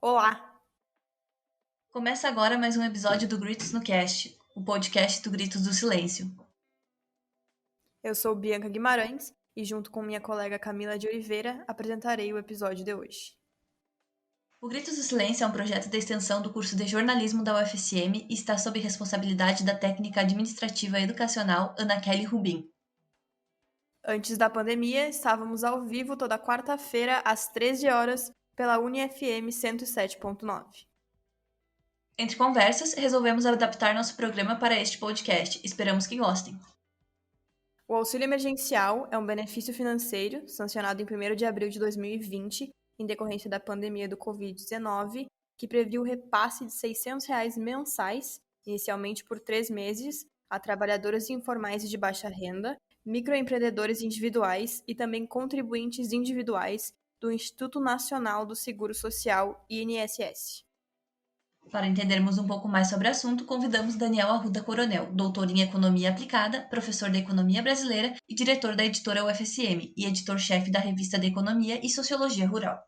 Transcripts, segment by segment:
Olá! Começa agora mais um episódio do Gritos no Cast, o podcast do Gritos do Silêncio. Eu sou Bianca Guimarães e, junto com minha colega Camila de Oliveira, apresentarei o episódio de hoje. O Gritos do Silêncio é um projeto de extensão do curso de jornalismo da UFSM e está sob responsabilidade da técnica administrativa educacional Ana Kelly Rubin. Antes da pandemia, estávamos ao vivo toda quarta-feira, às 13 horas, pela UniFM 107.9. Entre conversas, resolvemos adaptar nosso programa para este podcast. Esperamos que gostem. O auxílio emergencial é um benefício financeiro sancionado em 1º de abril de 2020, em decorrência da pandemia do Covid-19, que previu o repasse de R$ 600 mensais, inicialmente por 3 meses, a trabalhadoras informais e de baixa renda, microempreendedores individuais e também contribuintes individuais do Instituto Nacional do Seguro Social, INSS. Para entendermos um pouco mais sobre o assunto, convidamos Daniel Arruda Coronel, doutor em Economia Aplicada, professor de Economia Brasileira e diretor da editora UFSM e editor-chefe da revista de Economia e Sociologia Rural.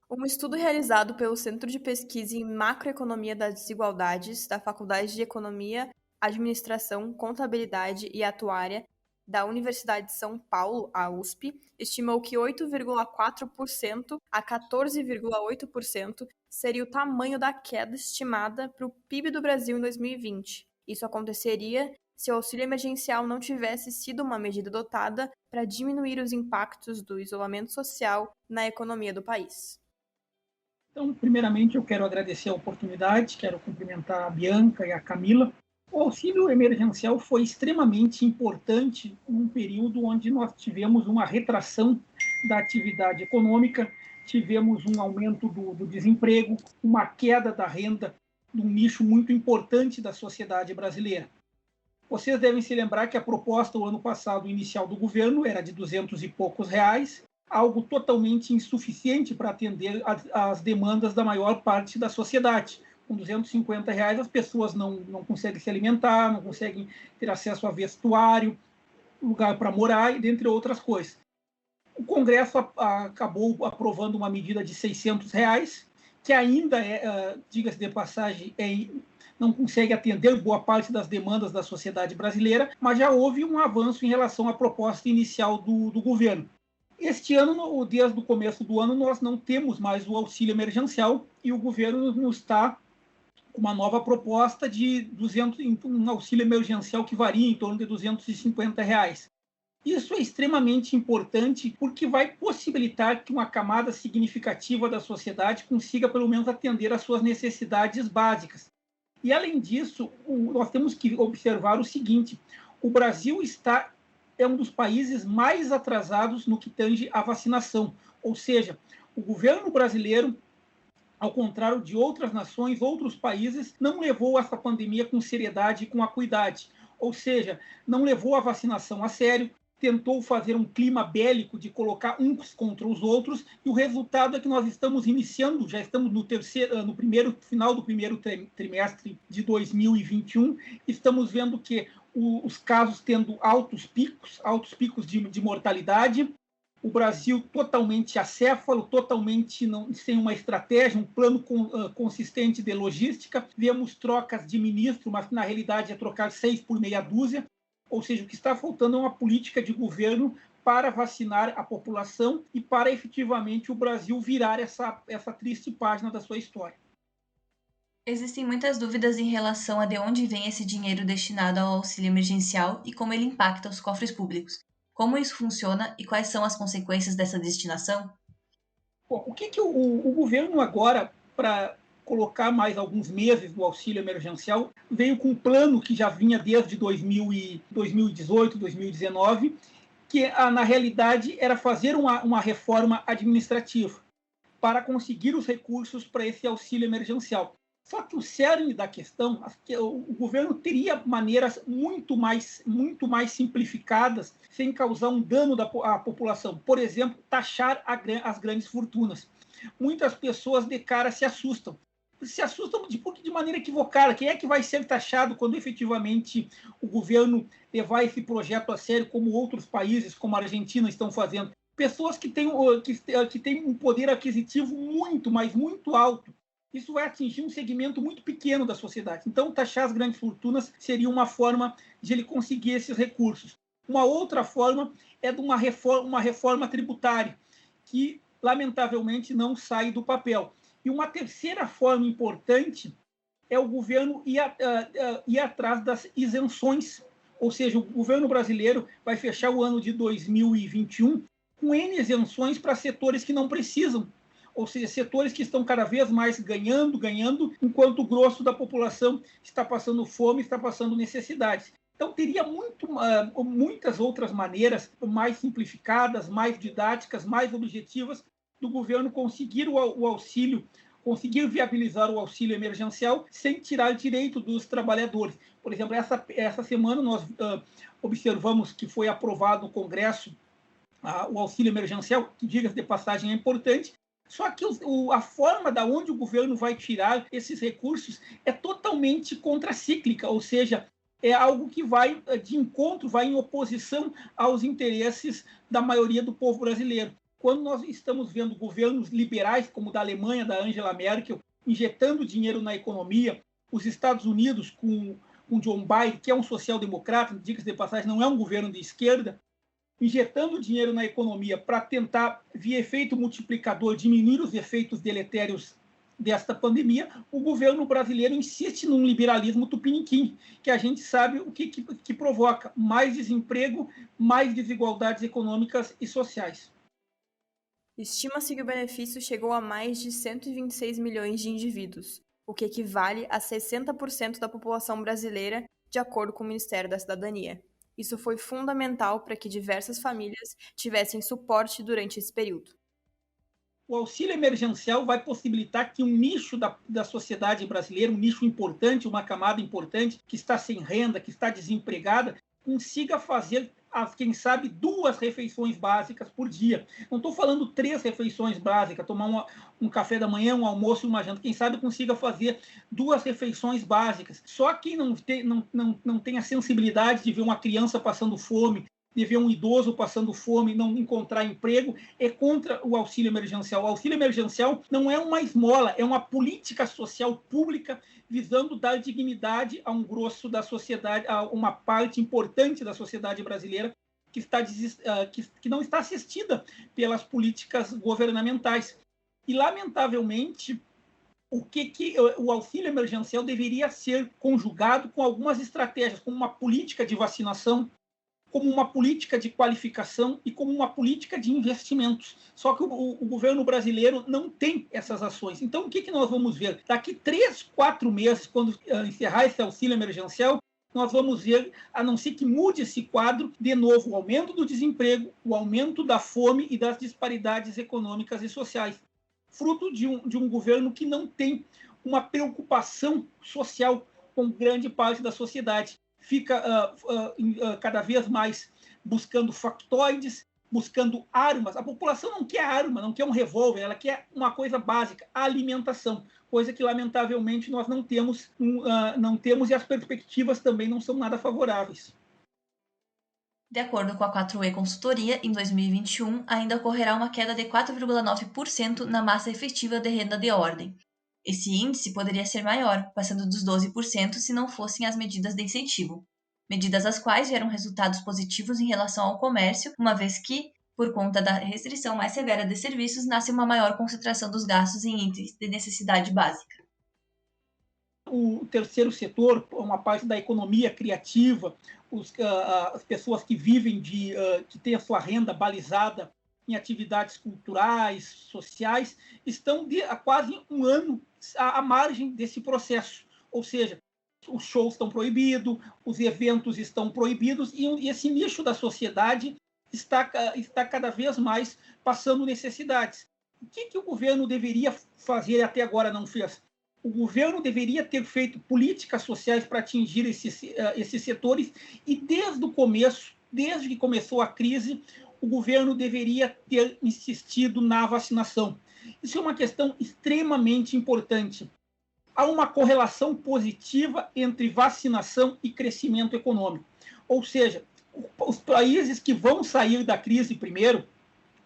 Um estudo realizado pelo Centro de Pesquisa em Macroeconomia das Desigualdades da Faculdade de Economia, Administração, Contabilidade e Atuária da Universidade de São Paulo, a USP, estimou que 8,4% a 14,8% seria o tamanho da queda estimada para o PIB do Brasil em 2020. Isso aconteceria se o auxílio emergencial não tivesse sido uma medida adotada para diminuir os impactos do isolamento social na economia do país. Então, primeiramente, eu quero agradecer a oportunidade, quero cumprimentar a Bianca e a Camila. O auxílio emergencial foi extremamente importante num período onde nós tivemos uma retração da atividade econômica, tivemos um aumento do desemprego, uma queda da renda de um nicho muito importante da sociedade brasileira. Vocês devem se lembrar que a proposta do ano passado inicial do governo era de 200 e poucos reais, algo totalmente insuficiente para atender às demandas da maior parte da sociedade. Com 250 reais, as pessoas não conseguem se alimentar, não conseguem ter acesso a vestuário, lugar para morar, e dentre outras coisas. O Congresso acabou aprovando uma medida de 600 reais, que ainda diga-se de passagem, não consegue atender boa parte das demandas da sociedade brasileira, mas já houve um avanço em relação à proposta inicial do governo. Este ano, desde o começo do ano, nós não temos mais o auxílio emergencial e o governo nos está com uma nova proposta de um auxílio emergencial que varia em torno de 250 reais. Isso é extremamente importante porque vai possibilitar que uma camada significativa da sociedade consiga, pelo menos, atender às suas necessidades básicas. E, além disso, nós temos que observar o seguinte: o Brasil é um dos países mais atrasados no que tange à vacinação. Ou seja, o governo brasileiro, ao contrário de outras nações, outros países, não levou essa pandemia com seriedade e com acuidade. Ou seja, não levou a vacinação a sério, tentou fazer um clima bélico de colocar uns contra os outros, e o resultado é que nós estamos iniciando, já estamos no final do primeiro trimestre de 2021, estamos vendo que os casos tendo altos picos de mortalidade, o Brasil totalmente acéfalo, totalmente sem uma estratégia, um plano consistente de logística. Vemos trocas de ministro, mas na realidade é trocar 6 por meia dúzia, ou seja, o que está faltando é uma política de governo para vacinar a população e para efetivamente o Brasil virar essa triste página da sua história. Existem muitas dúvidas em relação a de onde vem esse dinheiro destinado ao auxílio emergencial e como ele impacta os cofres públicos. Como isso funciona e quais são as consequências dessa destinação? Bom, o que o governo agora, para colocar mais alguns meses do auxílio emergencial, veio com um plano que já vinha desde 2018, 2019, que na realidade era fazer uma reforma administrativa para conseguir os recursos para esse auxílio emergencial. Só que o cerne da questão é que o governo teria maneiras muito mais simplificadas, sem causar um dano à população. Por exemplo, taxar as grandes fortunas. Muitas pessoas de cara se assustam de maneira equivocada. Quem é que vai ser taxado quando efetivamente o governo levar esse projeto a sério, como outros países, como a Argentina, estão fazendo? pessoas que têm um poder aquisitivo muito, mas muito alto. Isso vai atingir um segmento muito pequeno da sociedade. Então, taxar as grandes fortunas seria uma forma de ele conseguir esses recursos. Uma outra forma é de uma reforma tributária, que, lamentavelmente, não sai do papel. E uma terceira forma importante é o governo ir atrás das isenções. Ou seja, o governo brasileiro vai fechar o ano de 2021 com N isenções para setores que não precisam. Ou seja, setores que estão cada vez mais ganhando, enquanto o grosso da população está passando fome, está passando necessidades. Então, teria muitas outras maneiras mais simplificadas, mais didáticas, mais objetivas do governo conseguir o auxílio, conseguir viabilizar o auxílio emergencial sem tirar direito dos trabalhadores. Por exemplo, essa semana nós observamos que foi aprovado no Congresso o auxílio emergencial, que, diga-se de passagem, é importante, só que a forma da onde o governo vai tirar esses recursos é totalmente contracíclica, ou seja, é algo que vai de encontro, vai em oposição aos interesses da maioria do povo brasileiro. Quando nós estamos vendo governos liberais, como o da Alemanha, da Angela Merkel, injetando dinheiro na economia, os Estados Unidos com John Biden, que é um social-democrata, diga-se de passagem, não é um governo de esquerda, injetando dinheiro na economia para tentar, via efeito multiplicador, diminuir os efeitos deletérios desta pandemia, o governo brasileiro insiste num liberalismo tupiniquim, que a gente sabe o que provoca: mais desemprego, mais desigualdades econômicas e sociais. Estima-se que o benefício chegou a mais de 126 milhões de indivíduos, o que equivale a 60% da população brasileira, de acordo com o Ministério da Cidadania. Isso foi fundamental para que diversas famílias tivessem suporte durante esse período. O auxílio emergencial vai possibilitar que um nicho da sociedade brasileira, um nicho importante, uma camada importante, que está sem renda, que está desempregada, consiga fazer, quem sabe, 2 refeições básicas por dia. Não estou falando 3 refeições básicas, tomar um café da manhã, um almoço e uma janta. Quem sabe consiga fazer 2 refeições básicas. Só quem não tem a sensibilidade de ver uma criança passando fome, de ver um idoso passando fome e não encontrar emprego, é contra o auxílio emergencial. O auxílio emergencial não é uma esmola, é uma política social pública visando dar dignidade a um grosso da sociedade, a uma parte importante da sociedade brasileira que não está assistida pelas políticas governamentais. E, lamentavelmente, o auxílio emergencial deveria ser conjugado com algumas estratégias, como uma política de vacinação, como uma política de qualificação e como uma política de investimentos. Só que o governo brasileiro não tem essas ações. Então, o que nós vamos ver? Daqui 3, 4 meses, quando encerrar esse auxílio emergencial, nós vamos ver, a não ser que mude esse quadro, de novo, o aumento do desemprego, o aumento da fome e das disparidades econômicas e sociais, fruto de um governo que não tem uma preocupação social com grande parte da sociedade. Fica cada vez mais buscando factoides, buscando armas. A população não quer arma, não quer um revólver, ela quer uma coisa básica: a alimentação, coisa que, lamentavelmente, nós não temos e as perspectivas também não são nada favoráveis. De acordo com a 4E Consultoria, em 2021 ainda ocorrerá uma queda de 4,9% na massa efetiva de renda de ordem. Esse índice poderia ser maior, passando dos 12% se não fossem as medidas de incentivo. Medidas as quais geram resultados positivos em relação ao comércio, uma vez que, por conta da restrição mais severa de serviços, nasce uma maior concentração dos gastos em itens de necessidade básica. O terceiro setor, uma parte da economia criativa, as pessoas que vivem que têm a sua renda balizada em atividades culturais, sociais, estão há quase um ano à margem desse processo. Ou seja, os shows estão proibidos, os eventos estão proibidos e esse nicho da sociedade está cada vez mais passando necessidades. O que o governo deveria fazer e até agora não fez? O governo deveria ter feito políticas sociais para atingir esses setores e, desde o começo, desde que começou a crise, o governo deveria ter insistido na vacinação. Isso é uma questão extremamente importante. Há uma correlação positiva entre vacinação e crescimento econômico. Ou seja, os países que vão sair da crise primeiro,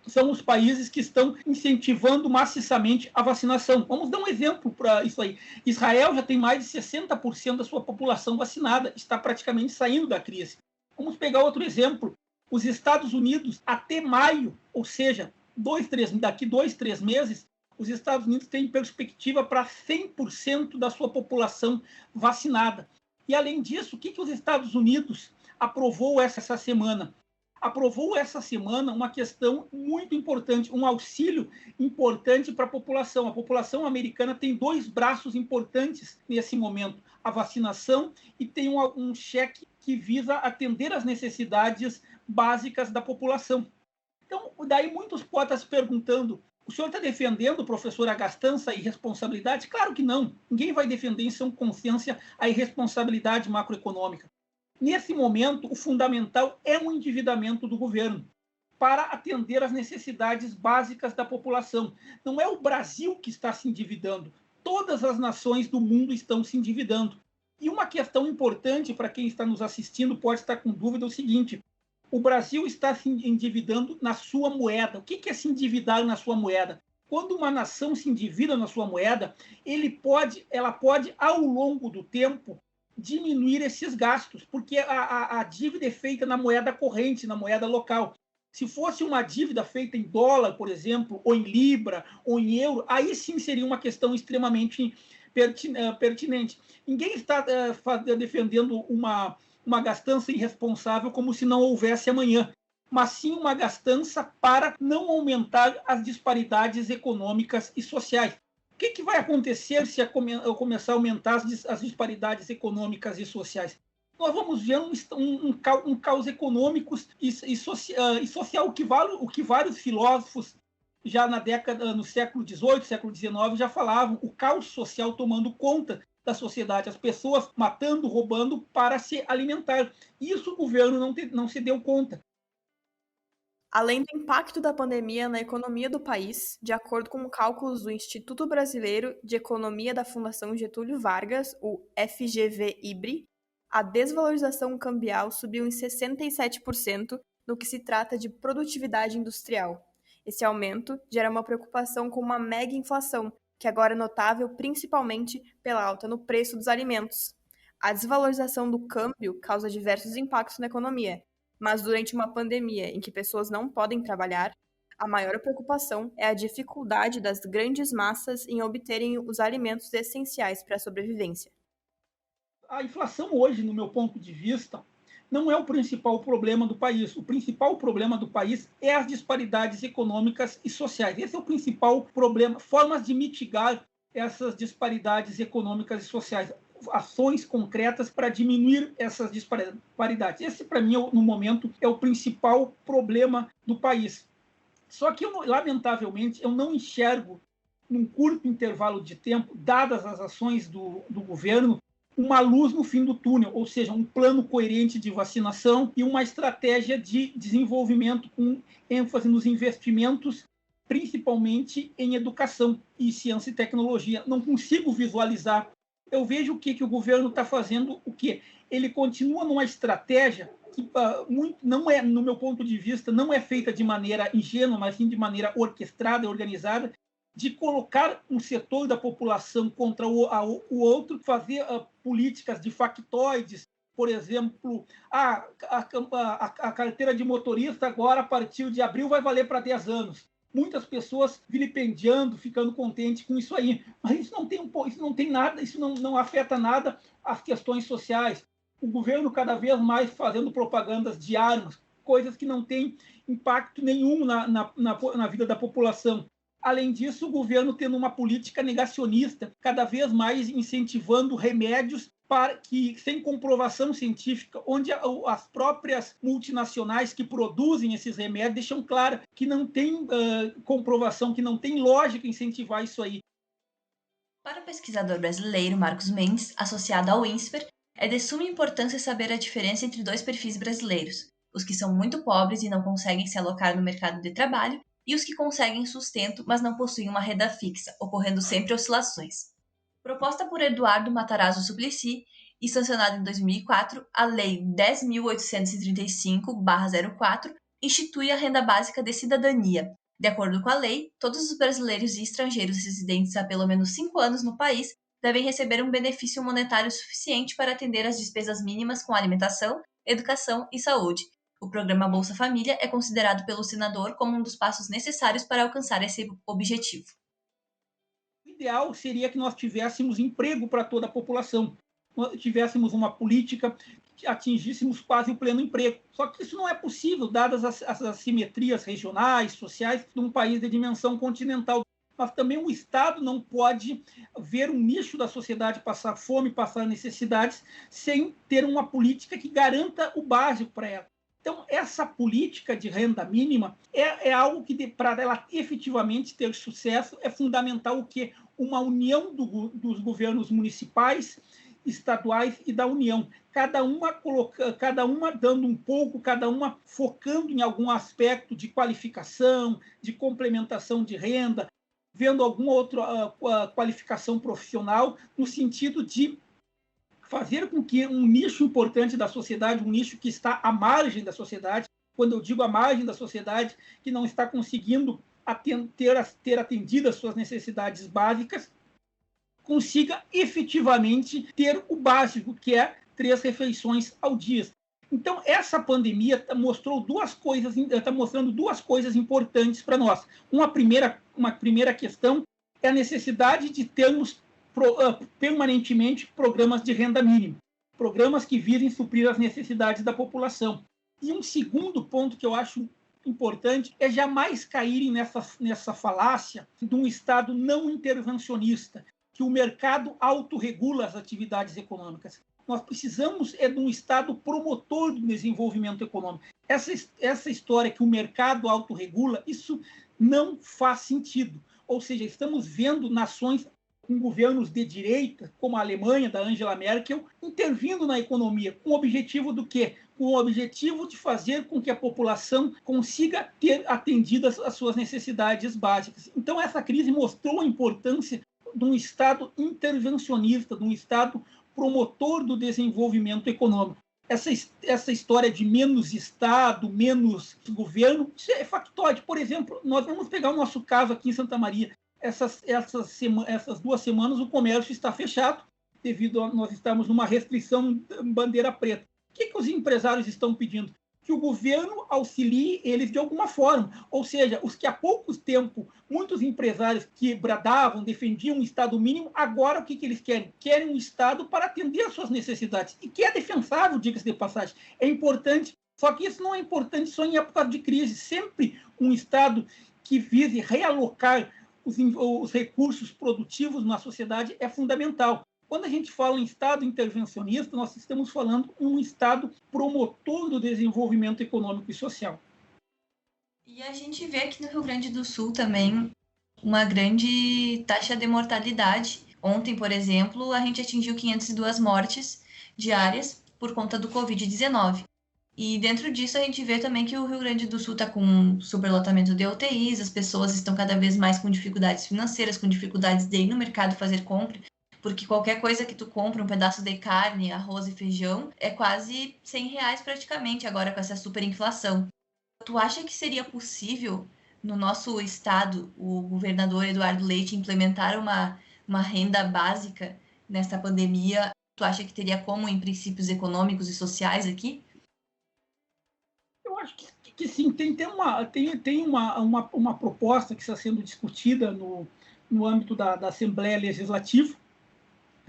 são os países que estão incentivando maciçamente a vacinação. Vamos dar um exemplo para isso aí. Israel já tem mais de 60% da sua população vacinada, está praticamente saindo da crise. Vamos pegar outro exemplo. Os Estados Unidos, até maio, ou seja, daqui 2-3 meses, os Estados Unidos têm perspectiva para 100% da sua população vacinada. E, além disso, o que os Estados Unidos aprovou essa semana? Aprovou essa semana uma questão muito importante, um auxílio importante para a população. A população americana tem 2 braços importantes nesse momento: a vacinação e tem um cheque que visa atender às necessidades básicas da população. Então, daí muitos podem estar se perguntando: o senhor está defendendo, professor, a gastança e irresponsabilidade? Claro que não. Ninguém vai defender em sã consciência a irresponsabilidade macroeconômica. Nesse momento, o fundamental é o endividamento do governo para atender às necessidades básicas da população. Não é o Brasil que está se endividando. Todas as nações do mundo estão se endividando. E uma questão importante para quem está nos assistindo pode estar com dúvida é o seguinte: o Brasil está se endividando na sua moeda. O que é se endividar na sua moeda? Quando uma nação se endivida na sua moeda, ela pode, ao longo do tempo, diminuir esses gastos, porque a dívida é feita na moeda corrente, na moeda local. Se fosse uma dívida feita em dólar, por exemplo, ou em libra, ou em euro, aí sim seria uma questão extremamente pertinente. Ninguém está defendendo uma gastança irresponsável como se não houvesse amanhã, mas sim uma gastança para não aumentar as disparidades econômicas e sociais. O que vai acontecer se começar a aumentar as disparidades econômicas e sociais? Nós vamos ver um caos econômico e social, o que vários filósofos já no século XVIII, século XIX, já falavam: o caos social tomando conta da sociedade, as pessoas matando, roubando para se alimentar. Isso o governo não se deu conta. Além do impacto da pandemia na economia do país, de acordo com cálculos do Instituto Brasileiro de Economia da Fundação Getúlio Vargas, o FGV-IBRE, a desvalorização cambial subiu em 67% no que se trata de produtividade industrial. Esse aumento gera uma preocupação com uma mega inflação, que agora é notável principalmente pela alta no preço dos alimentos. A desvalorização do câmbio causa diversos impactos na economia, mas durante uma pandemia em que pessoas não podem trabalhar, a maior preocupação é a dificuldade das grandes massas em obterem os alimentos essenciais para a sobrevivência. A inflação hoje, no meu ponto de vista, não é o principal problema do país. O principal problema do país é as disparidades econômicas e sociais. Esse é o principal problema. Formas de mitigar essas disparidades econômicas e sociais. Ações concretas para diminuir essas disparidades. Esse, para mim, no momento, é o principal problema do país. Só que, lamentavelmente, eu não enxergo, num curto intervalo de tempo, dadas as ações do governo, uma luz no fim do túnel, ou seja, um plano coerente de vacinação e uma estratégia de desenvolvimento com ênfase nos investimentos, principalmente em educação e ciência e tecnologia. Não consigo visualizar. Eu vejo o que o governo está fazendo, ele continua numa estratégia que não é, no meu ponto de vista, não é feita de maneira ingênua, mas sim de maneira orquestrada e organizada, de colocar um setor da população contra o outro, fazer políticas de factoides, por exemplo, a carteira de motorista agora, a partir de abril, vai valer para 10 anos. Muitas pessoas vilipendiando, ficando contentes com isso aí. Mas isso não tem nada, isso não afeta nada as questões sociais. O governo cada vez mais fazendo propagandas de armas, coisas que não têm impacto nenhum na vida da população. Além disso, o governo tendo uma política negacionista, cada vez mais incentivando remédios sem comprovação científica, onde as próprias multinacionais que produzem esses remédios deixam claro que não tem comprovação, que não tem lógica incentivar isso aí. Para o pesquisador brasileiro Marcos Mendes, associado ao INSPER, é de suma importância saber a diferença entre 2 perfis brasileiros, os que são muito pobres e não conseguem se alocar no mercado de trabalho, e os que conseguem sustento, mas não possuem uma renda fixa, ocorrendo sempre oscilações. Proposta por Eduardo Matarazzo Suplicy e sancionada em 2004, a Lei 10.835/04 institui a renda básica de cidadania. De acordo com a lei, todos os brasileiros e estrangeiros residentes há pelo menos 5 anos no país devem receber um benefício monetário suficiente para atender às despesas mínimas com alimentação, educação e saúde. O programa Bolsa Família é considerado pelo senador como um dos passos necessários para alcançar esse objetivo. O ideal seria que nós tivéssemos emprego para toda a população, nós tivéssemos uma política que atingíssemos quase o pleno emprego. Só que isso não é possível, dadas as assimetrias regionais, sociais, de um país de dimensão continental. Mas também o Estado não pode ver um nicho da sociedade passar fome, passar necessidades, sem ter uma política que garanta o básico para ela. Então, essa política de renda mínima é algo que, para ela efetivamente ter sucesso, é fundamental o quê? Uma união dos governos municipais, estaduais e da União. Cada uma dando um pouco, cada uma focando em algum aspecto de qualificação, de complementação de renda, vendo alguma outra qualificação profissional, no sentido de fazer com que um nicho importante da sociedade, um nicho que está à margem da sociedade, quando eu digo à margem da sociedade, que não está conseguindo ter atendido as suas necessidades básicas, consiga efetivamente ter o básico, que é 3 refeições ao dia. Então, essa pandemia está mostrando duas coisas importantes para nós. Uma primeira questão é a necessidade de termos permanentemente programas de renda mínima, programas que visem suprir as necessidades da população. E um segundo ponto que eu acho importante é jamais caírem nessa falácia de um Estado não intervencionista, que o mercado autorregula as atividades econômicas. Nós precisamos de um Estado promotor do desenvolvimento econômico. Essa história que o mercado autorregula, isso não faz sentido. Ou seja, estamos vendo nações com governos de direita, como a Alemanha, da Angela Merkel, intervindo na economia, com o objetivo do quê? Com o objetivo de fazer com que a população consiga ter atendidas as suas necessidades básicas. Então, essa crise mostrou a importância de um Estado intervencionista, de um Estado promotor do desenvolvimento econômico. Essa história de menos Estado, menos governo, isso é factóide. Por exemplo, nós vamos pegar o nosso caso aqui em Santa Maria. Essas 2 semanas o comércio está fechado, devido a nós estarmos numa restrição bandeira preta. O que os empresários estão pedindo? Que o governo auxilie eles de alguma forma. Ou seja, os que há pouco tempo, muitos empresários que bradavam, defendiam um Estado mínimo, agora o que eles querem? Querem um Estado para atender às suas necessidades. E que é defensável, diga-se de passagem. É importante, só que isso não é importante só em época de crise. Sempre um Estado que vise realocar os recursos produtivos na sociedade é fundamental. Quando a gente fala em Estado intervencionista, nós estamos falando em um Estado promotor do desenvolvimento econômico e social. E a gente vê aqui no Rio Grande do Sul também uma grande taxa de mortalidade. Ontem, por exemplo, a gente atingiu 502 mortes diárias por conta do Covid-19. E dentro disso a gente vê também que o Rio Grande do Sul está com superlotamento de UTIs, as pessoas estão cada vez mais com dificuldades financeiras, com dificuldades de ir no mercado fazer compra, porque qualquer coisa que tu compra, um pedaço de carne, arroz e feijão, é quase R$100 praticamente agora com essa superinflação. Tu acha que seria possível, no nosso estado, o governador Eduardo Leite implementar uma renda básica nessa pandemia? Tu acha que teria como em princípios econômicos e sociais aqui? Eu acho que sim, tem uma proposta que está sendo discutida no âmbito da Assembleia Legislativa.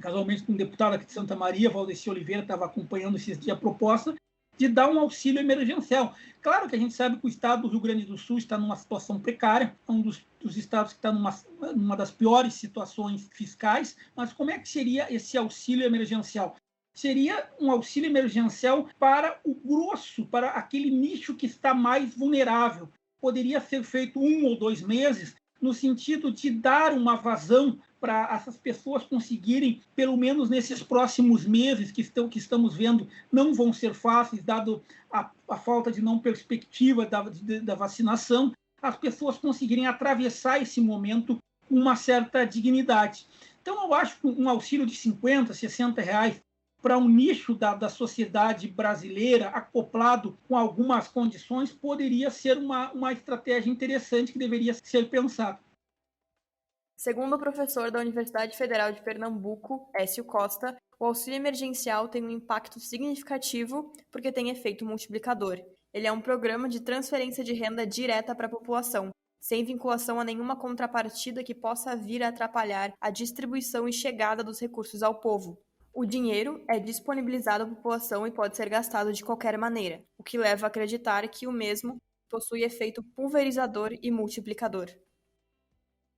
Casualmente, com um deputado aqui de Santa Maria, Valdeci Oliveira, estava acompanhando esses dias a proposta de dar um auxílio emergencial. Claro que a gente sabe que o estado do Rio Grande do Sul está numa situação precária, é um dos estados que está numa das piores situações fiscais, mas como é que seria esse auxílio emergencial? Seria um auxílio emergencial para o grosso, para aquele nicho que está mais vulnerável. Poderia ser feito 1 ou 2 meses, no sentido de dar uma vazão para essas pessoas conseguirem, pelo menos nesses próximos meses que estamos vendo, não vão ser fáceis, dado a falta de não perspectiva da vacinação, as pessoas conseguirem atravessar esse momento com uma certa dignidade. Então, eu acho que um auxílio de R$50, R$60 para um nicho da sociedade brasileira, acoplado com algumas condições, poderia ser uma estratégia interessante que deveria ser pensada. Segundo o professor da Universidade Federal de Pernambuco, Écio Costa, o auxílio emergencial tem um impacto significativo porque tem efeito multiplicador. Ele é um programa de transferência de renda direta para a população, sem vinculação a nenhuma contrapartida que possa vir a atrapalhar a distribuição e chegada dos recursos ao povo. O dinheiro é disponibilizado à população e pode ser gastado de qualquer maneira, o que leva a acreditar que o mesmo possui efeito pulverizador e multiplicador.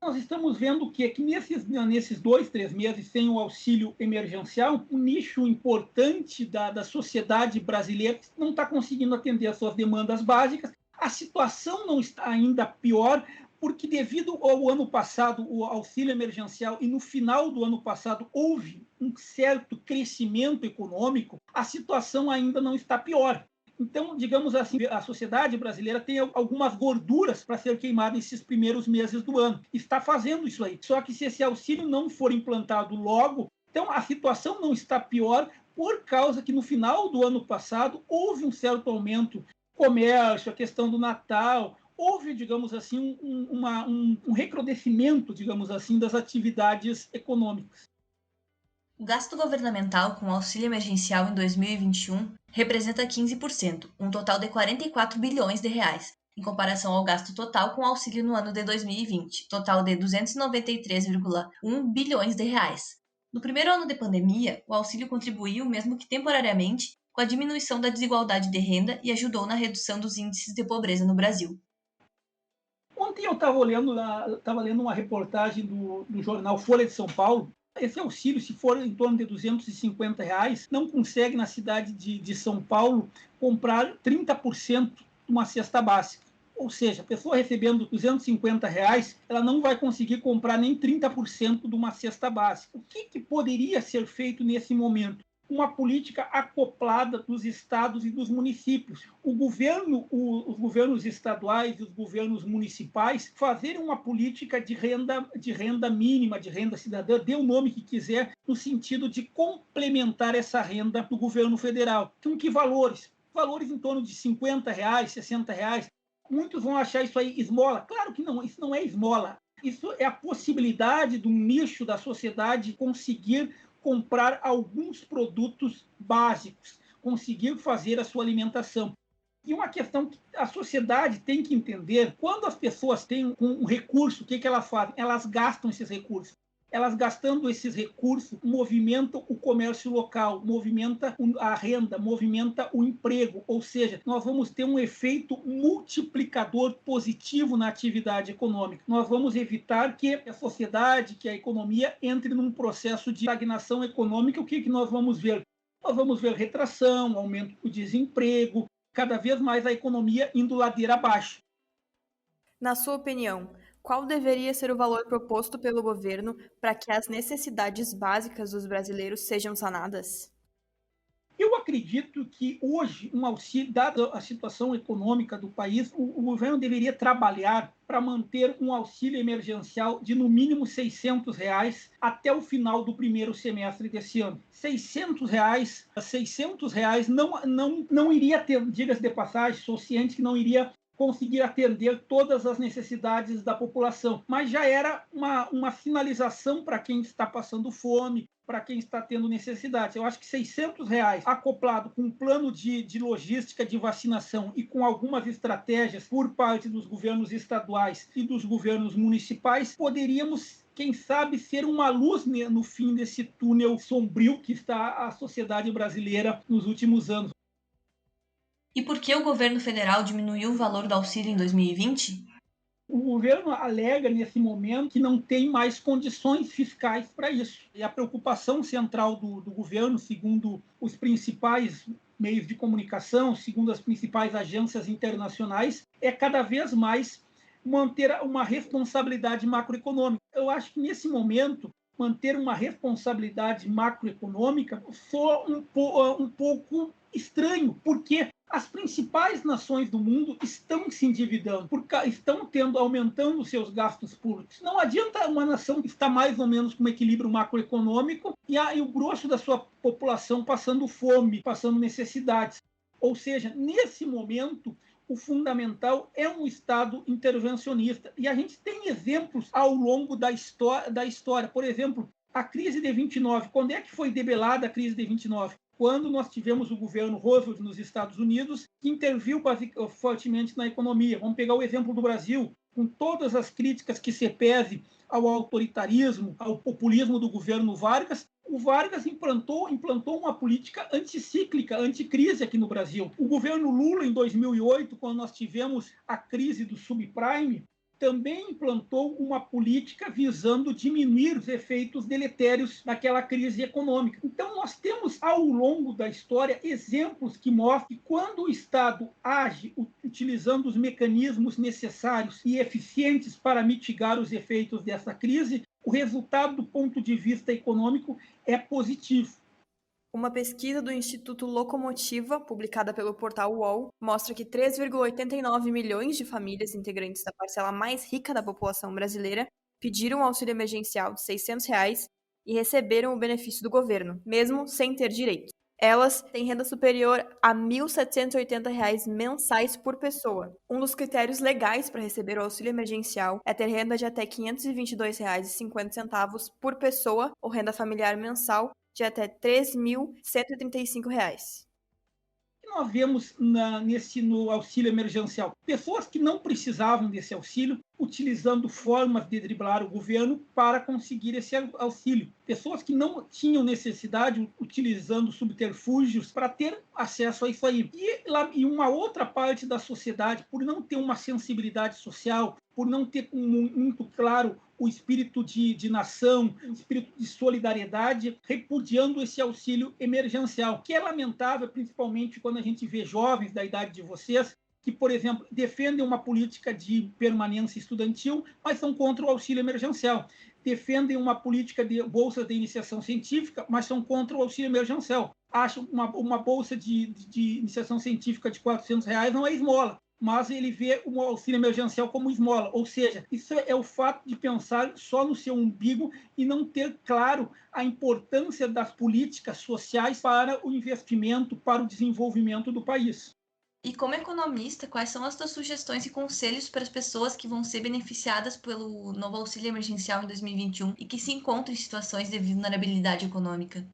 Nós estamos vendo que nesses 2, 3 meses sem o auxílio emergencial, um nicho importante da sociedade brasileira não está conseguindo atender às suas demandas básicas. A situação não está ainda pior, porque devido ao ano passado, o auxílio emergencial, e no final do ano passado houve um certo crescimento econômico, a situação ainda não está pior. Então, digamos assim, a sociedade brasileira tem algumas gorduras para ser queimada nesses primeiros meses do ano. Está fazendo isso aí. Só que se esse auxílio não for implantado logo, então a situação não está pior por causa que no final do ano passado houve um certo aumento do comércio, a questão do Natal, houve, digamos assim, um recrudescimento, digamos assim, das atividades econômicas. O gasto governamental com auxílio emergencial em 2021 representa 15%, um total de 44 bilhões de reais, em comparação ao gasto total com auxílio no ano de 2020, total de 293,1 bilhões de reais. No primeiro ano de pandemia, o auxílio contribuiu, mesmo que temporariamente, com a diminuição da desigualdade de renda e ajudou na redução dos índices de pobreza no Brasil. Ontem eu estava lendo uma reportagem do jornal Folha de São Paulo. Esse auxílio, se for em torno de R$ 250, não consegue na cidade de São Paulo comprar 30% de uma cesta básica. Ou seja, a pessoa recebendo R$ 250, ela não vai conseguir comprar nem 30% de uma cesta básica. O que poderia ser feito nesse momento? Uma política acoplada dos estados e dos municípios. Os governos estaduais e os governos municipais fazerem uma política de renda mínima, de renda cidadã, dê o nome que quiser, no sentido de complementar essa renda do governo federal. Com que valores? Valores em torno de R$ 50, R$ 60. Muitos vão achar isso aí esmola. Claro que não, isso não é esmola. Isso é a possibilidade de um nicho da sociedade conseguir comprar alguns produtos básicos, conseguir fazer a sua alimentação. E uma questão que a sociedade tem que entender, quando as pessoas têm um recurso, o que elas fazem? Elas gastam esses recursos. Elas gastando esses recursos, movimentam o comércio local, movimenta a renda, movimenta o emprego, ou seja, nós vamos ter um efeito multiplicador positivo na atividade econômica. Nós vamos evitar que a sociedade, que a economia entre num processo de estagnação econômica. O que nós vamos ver? Nós vamos ver retração, aumento do desemprego, cada vez mais a economia indo ladeira abaixo. Na sua opinião, qual deveria ser o valor proposto pelo governo para que as necessidades básicas dos brasileiros sejam sanadas? Eu acredito que hoje, um auxílio, dada a situação econômica do país, o governo deveria trabalhar para manter um auxílio emergencial de no mínimo R$ 600 até o final do primeiro semestre desse ano. R$ 600 não iria ter, diga-se de passagem, sou ciente que não iria conseguir atender todas as necessidades da população, mas já era uma sinalização para quem está passando fome, para quem está tendo necessidades. Eu acho que R$ 600 acoplado com um plano de logística de vacinação e com algumas estratégias por parte dos governos estaduais e dos governos municipais, poderíamos, quem sabe, ser uma luz no fim desse túnel sombrio que está a sociedade brasileira nos últimos anos. E por que o governo federal diminuiu o valor do auxílio em 2020? O governo alega, nesse momento, que não tem mais condições fiscais para isso. E a preocupação central do governo, segundo os principais meios de comunicação, segundo as principais agências internacionais, é cada vez mais manter uma responsabilidade macroeconômica. Eu acho que, nesse momento, manter uma responsabilidade macroeconômica soa um pouco estranho, porque as principais nações do mundo estão se endividando, estão aumentando seus gastos públicos. Não adianta uma nação que está mais ou menos com um equilíbrio macroeconômico e o grosso da sua população passando fome, passando necessidades. Ou seja, nesse momento, o fundamental é um Estado intervencionista. E a gente tem exemplos ao longo da história. Por exemplo, a crise de 29. Quando é que foi debelada a crise de 29? Quando nós tivemos o governo Roosevelt nos Estados Unidos, que interviu fortemente na economia. Vamos pegar o exemplo do Brasil, com todas as críticas que se pese ao autoritarismo, ao populismo do governo Vargas, o Vargas implantou uma política anticíclica, anticrise aqui no Brasil. O governo Lula, em 2008, quando nós tivemos a crise do subprime, também implantou uma política visando diminuir os efeitos deletérios daquela crise econômica. Então, nós temos, ao longo da história, exemplos que mostram que quando o Estado age utilizando os mecanismos necessários e eficientes para mitigar os efeitos dessa crise, o resultado do ponto de vista econômico é positivo. Uma pesquisa do Instituto Locomotiva, publicada pelo portal UOL, mostra que 3,89 milhões de famílias integrantes da parcela mais rica da população brasileira pediram auxílio emergencial de R$ 600 e receberam o benefício do governo, mesmo sem ter direito. Elas têm renda superior a R$ 1.780 mensais por pessoa. Um dos critérios legais para receber o auxílio emergencial é ter renda de até R$ 522,50 por pessoa ou renda familiar mensal de até R$ 3.135. Nós vemos no auxílio emergencial pessoas que não precisavam desse auxílio utilizando formas de driblar o governo para conseguir esse auxílio. Pessoas que não tinham necessidade utilizando subterfúgios para ter acesso a isso aí. E uma outra parte da sociedade, por não ter uma sensibilidade social, por não ter muito claro o espírito de nação, o espírito de solidariedade, repudiando esse auxílio emergencial, que é lamentável, principalmente quando a gente vê jovens da idade de vocês, que, por exemplo, defendem uma política de permanência estudantil, mas são contra o auxílio emergencial. Defendem uma política de bolsas de iniciação científica, mas são contra o auxílio emergencial. Acham uma bolsa de iniciação científica de R$400 não é esmola, mas ele vê o auxílio emergencial como esmola. Ou seja, isso é o fato de pensar só no seu umbigo e não ter claro a importância das políticas sociais para o investimento, para o desenvolvimento do país. E como economista, quais são as tuas sugestões e conselhos para as pessoas que vão ser beneficiadas pelo novo auxílio emergencial em 2021 e que se encontram em situações de vulnerabilidade econômica?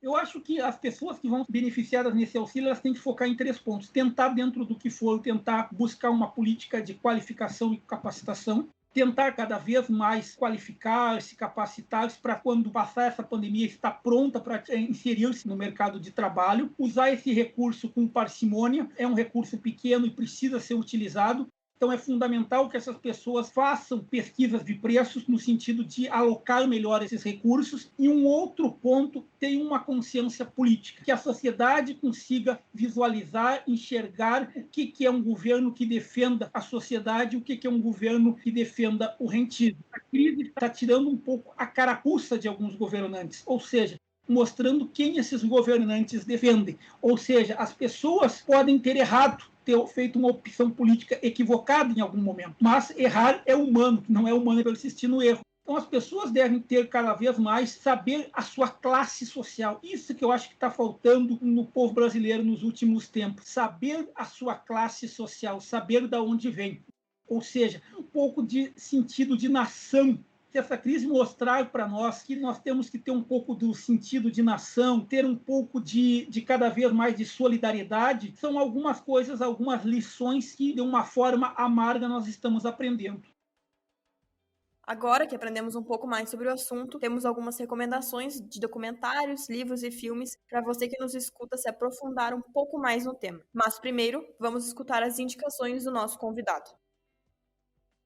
Eu acho que as pessoas que vão ser beneficiadas nesse auxílio, elas têm que focar em 3 pontos. Tentar, dentro do que for, tentar buscar uma política de qualificação e capacitação. Tentar cada vez mais qualificar, se capacitar para quando passar essa pandemia estar pronta para inserir-se no mercado de trabalho. Usar esse recurso com parcimônia, é um recurso pequeno e precisa ser utilizado. Então, é fundamental que essas pessoas façam pesquisas de preços no sentido de alocar melhor esses recursos. E um outro ponto, tem uma consciência política, que a sociedade consiga visualizar, enxergar o que é um governo que defenda a sociedade, o que é um governo que defenda o rentismo. A crise está tirando um pouco a carapuça de alguns governantes, ou seja, mostrando quem esses governantes defendem. Ou seja, as pessoas podem ter errado, ter feito uma opção política equivocada em algum momento. Mas errar é humano, não é humano persistir no erro. Então as pessoas devem ter cada vez mais saber a sua classe social. Isso que eu acho que está faltando no povo brasileiro nos últimos tempos. Saber a sua classe social, saber de onde vem. Ou seja, um pouco de sentido de nação. Se essa crise mostrar para nós que nós temos que ter um pouco do sentido de nação, ter um pouco de cada vez mais de solidariedade, são algumas coisas, algumas lições que, de uma forma amarga, nós estamos aprendendo. Agora que aprendemos um pouco mais sobre o assunto, temos algumas recomendações de documentários, livros e filmes para você que nos escuta se aprofundar um pouco mais no tema. Mas primeiro, vamos escutar as indicações do nosso convidado.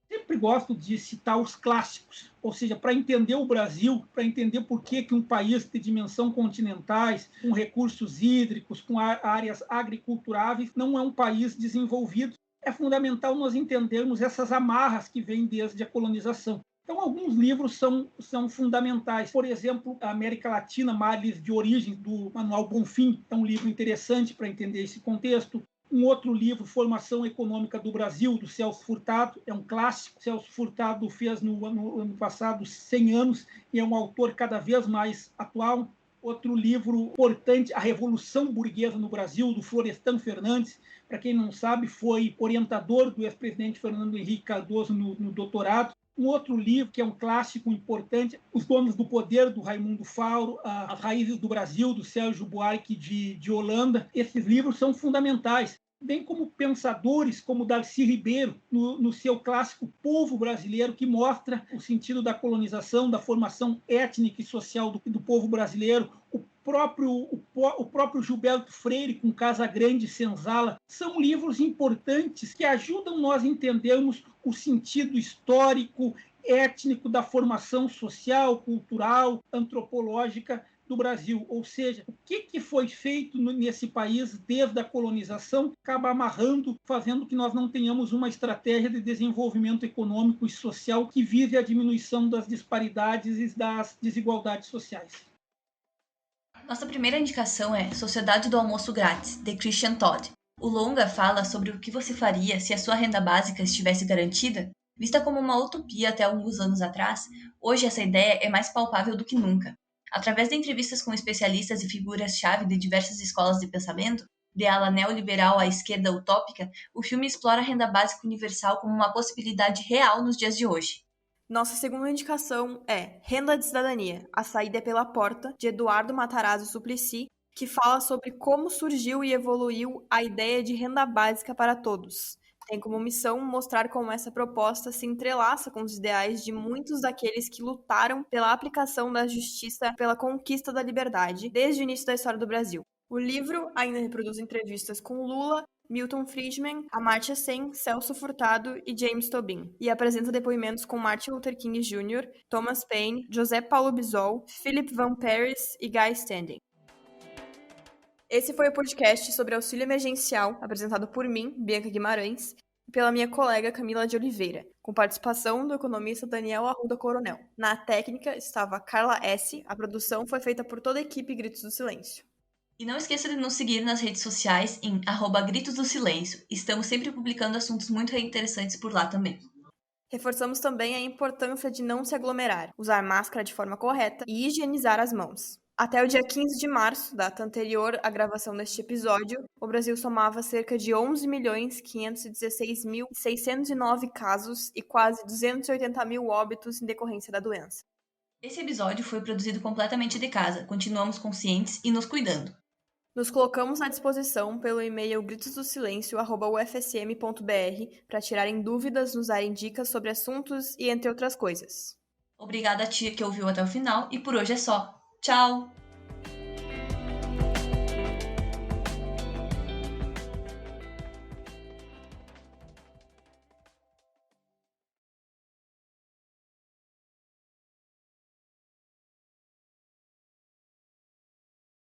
Sempre gosto de citar os clássicos, ou seja, para entender o Brasil, para entender por que um país de dimensão continentais, com recursos hídricos, com áreas agriculturáveis, não é um país desenvolvido. É fundamental nós entendermos essas amarras que vêm desde a colonização. Então, alguns livros são fundamentais. Por exemplo, a América Latina, Males de Origem, do Manuel Bonfim, é um livro interessante para entender esse contexto. Um outro livro, Formação Econômica do Brasil, do Celso Furtado, é um clássico. Celso Furtado fez no ano passado 100 anos e é um autor cada vez mais atual. Outro livro importante, A Revolução Burguesa no Brasil, do Florestan Fernandes. Para quem não sabe, foi orientador do ex-presidente Fernando Henrique Cardoso no doutorado. Um outro livro, que é um clássico importante, Os Donos do Poder, do Raimundo Fauro, As Raízes do Brasil, do Sérgio Buarque de Holanda. Esses livros são fundamentais, bem como pensadores como Darcy Ribeiro, no seu clássico Povo Brasileiro, que mostra o sentido da colonização, da formação étnica e social do povo brasileiro. O próprio Gilberto Freire, com Casa Grande e Senzala, são livros importantes que ajudam nós a entendermos o sentido histórico, étnico da formação social, cultural, antropológica do Brasil. Ou seja, o que foi feito nesse país desde a colonização acaba amarrando, fazendo que nós não tenhamos uma estratégia de desenvolvimento econômico e social que vise a diminuição das disparidades e das desigualdades sociais. Nossa primeira indicação é Sociedade do Almoço Grátis, de Christian Todd. O longa fala sobre o que você faria se a sua renda básica estivesse garantida. Vista como uma utopia até alguns anos atrás, hoje essa ideia é mais palpável do que nunca. Através de entrevistas com especialistas e figuras-chave de diversas escolas de pensamento, de ala neoliberal à esquerda utópica, o filme explora a renda básica universal como uma possibilidade real nos dias de hoje. Nossa segunda indicação é Renda de Cidadania, A Saída é pela Porta, de Eduardo Matarazzo Suplicy, que fala sobre como surgiu e evoluiu a ideia de renda básica para todos. Tem como missão mostrar como essa proposta se entrelaça com os ideais de muitos daqueles que lutaram pela aplicação da justiça, pela conquista da liberdade, desde o início da história do Brasil. O livro ainda reproduz entrevistas com Lula, Milton Friedman, Amartya Sen, Celso Furtado e James Tobin, e apresenta depoimentos com Martin Luther King Jr., Thomas Paine, José Paulo Bisol, Philip Van Paris e Guy Standing. Esse foi o podcast sobre auxílio emergencial, apresentado por mim, Bianca Guimarães, e pela minha colega Camila de Oliveira, com participação do economista Daniel Arruda Coronel. Na técnica estava Carla S., a produção foi feita por toda a equipe Gritos do Silêncio. E não esqueça de nos seguir nas redes sociais em @Gritos do Silêncio. Estamos sempre publicando assuntos muito interessantes por lá também. Reforçamos também a importância de não se aglomerar, usar máscara de forma correta e higienizar as mãos. Até o dia 15 de março, data anterior à gravação deste episódio, o Brasil somava cerca de 11.516.609 casos e quase 280 mil óbitos em decorrência da doença. Esse episódio foi produzido completamente de casa. Continuamos conscientes e nos cuidando. Nos colocamos à disposição pelo e-mail gritosdosilencio@ufsm.br para tirarem dúvidas, nos darem dicas sobre assuntos e entre outras coisas. Obrigada a tia que ouviu até o final e por hoje é só. Tchau!